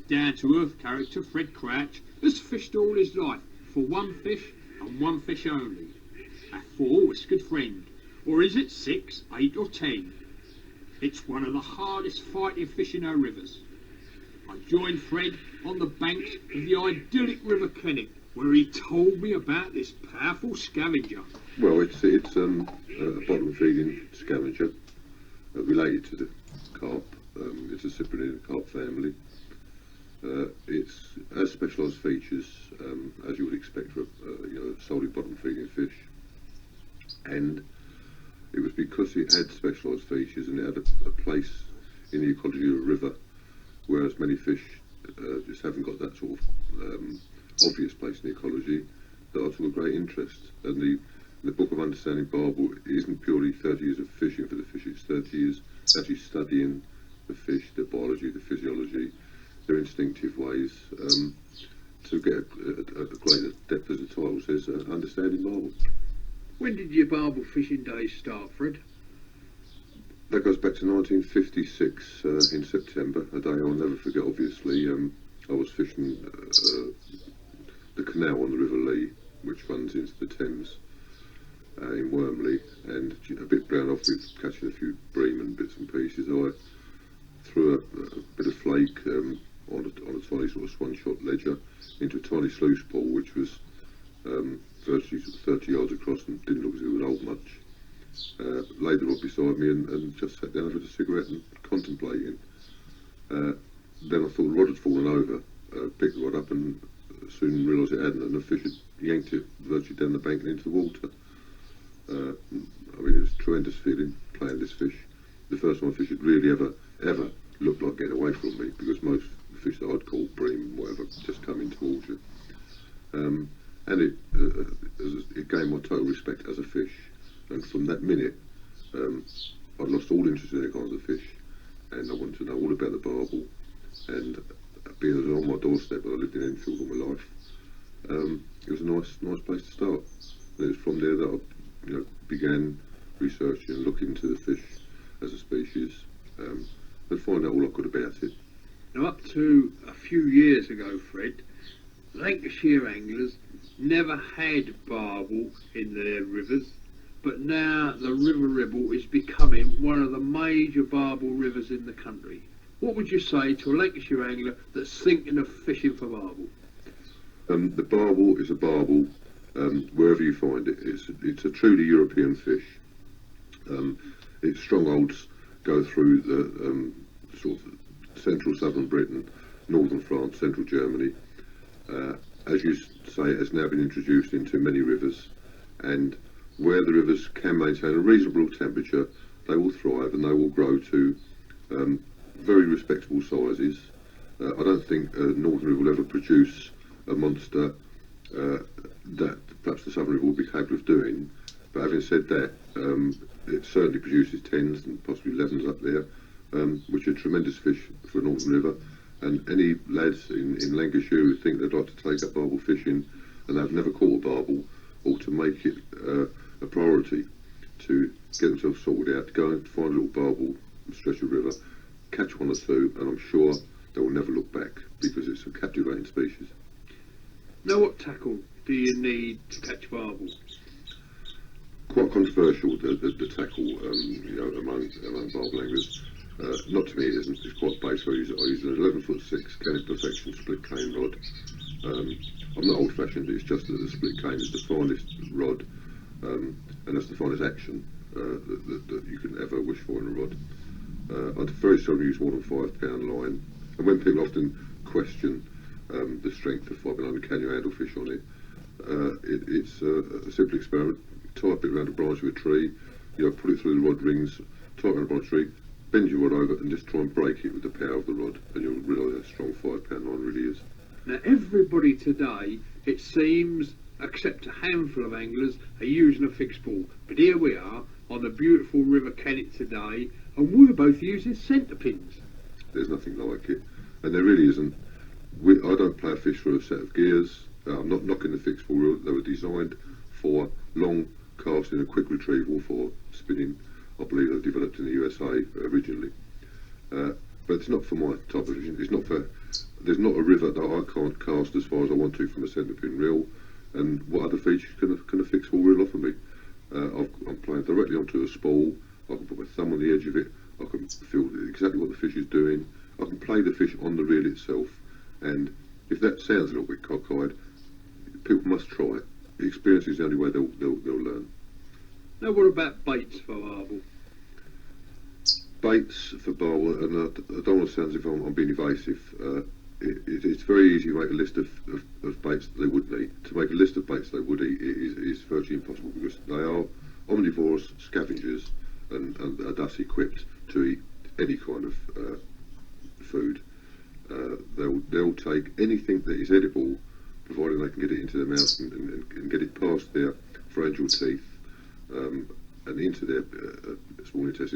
down-to-earth character Fred Crouch has fished all his life for one fish and one fish only, a four-whiskered friend. Or is it 6, 8 or 10? It's one of the hardest fighting fish in our rivers. I joined Fred on the banks of the idyllic River Kennet, where he told me about this powerful scavenger. Well, it's a bottom feeding scavenger related to the carp. It's a cyprinid carp family. It has specialised features, as you would expect for a solely bottom feeding fish, and it was because it had specialised features and it had a place in the ecology of a river, whereas many fish just haven't got that sort of obvious place in the ecology, that I took a great interest. And the book of Understanding Barbel isn't purely 30 years of fishing for the fish, it's 30 years actually studying the fish, their biology, the physiology, their instinctive ways, to get a greater depth, as the title says, Understanding Barbel. When did your barbel fishing days start, Fred? That goes back to 1956 in September, a day I'll never forget. Obviously, I was fishing the canal on the River Lee, which runs into the Thames in Wormley, and a bit brown off with catching a few bream and bits and pieces. I threw a bit of flake on a tiny sort of swan-shot ledger into a tiny sluice pool, which was virtually 30 yards across and didn't look as if it would hold much. Laid the rod beside me and just sat down with a cigarette and contemplating. Then I thought the rod had fallen over, picked the rod up and soon realised it hadn't, and the fish had yanked it virtually down the bank and into the water. I mean, it was a tremendous feeling playing this fish. The first time a fish had really ever looked like getting away from me, because most fish that I'd caught, bream and whatever, just come in towards you. And it gained my total respect as a fish. And from that minute, I'd lost all interest in the kinds of fish, and I wanted to know all about the barbel. And being on my doorstep, I lived in Enfield all my life, it was a nice place to start. And it was from there that I began researching and looking into the fish as a species, and find out all I could about it. Now, up to a few years ago, Fred, Lancashire anglers never had barbel in their rivers, but now the River Ribble is becoming one of the major barbel rivers in the country. What would you say to a Lancashire angler that's thinking of fishing for barbel? The barbel is a barbel wherever you find it. It's a truly European fish. Its strongholds go through the sort of central southern Britain, northern France, central Germany. As you say, it has now been introduced into many rivers, and where the rivers can maintain a reasonable temperature, they will thrive and they will grow to very respectable sizes. I don't think Northern River will ever produce a monster that perhaps the Southern River will be capable of doing, but having said that, it certainly produces 10s and possibly 11s up there, which are tremendous fish for a Northern River. And any lads in Lancashire who think they'd like to take up barbel fishing and they've never caught a barbel, ought to make it a priority to get themselves sorted out, go and find a little barbel stretch of river, catch one or two, and I'm sure they will never look back, because it's a captivating species. Now, what tackle do you need to catch barbel? Quite controversial, the tackle among barbel anglers. Not to me, it isn't. It's quite base. I use an 11'6" Kennet Perfection split cane rod. I'm not old-fashioned. It's just that the split cane is the finest rod, and that's the finest action that you can ever wish for in a rod. I'd very seldom use more than 5 pound line. And when people often question the strength of 5 pound, can you handle fish on it? It's a simple experiment. Tie a bit around a branch of a tree, pull it through the rod rings, tie it around a branch of a tree, bend your rod over and just try and break it with the power of the rod, and you'll realise how strong 5 pound line really is. Now, everybody today, it seems, except a handful of anglers, are using a fixed ball. But here we are on the beautiful River Kennet today, and we're both using centre pins. There's nothing like it, and there really isn't. I don't play a fish for a set of gears. I'm not knocking the fixed ball rule. They were designed for long casting and quick retrieval, for spinning. I believe they were developed in the USA originally. But it's not for my type of fishing. It's not for there's not a river that I can't cast as far as I want to from a centre pin reel, and what other features can a fixed ball reel offer me? I'm playing directly onto a spool. I can put my thumb on the edge of it. I can feel exactly what the fish is doing. I can play the fish on the reel itself. And if that sounds a little bit cockeyed, people must try it. The experience is the only way they'll learn. Now, what about baits for Barbel? Baits for Barbel, and I don't want to sound as if I'm being evasive. It's very easy to make a list of baits that they would need. To make a list of baits they would eat is virtually impossible, because they are omnivorous scavengers and are thus equipped to eat any kind of food. They'll take anything that is edible, providing they can get it into their mouth and get it past their pharyngeal teeth and into their small intestine.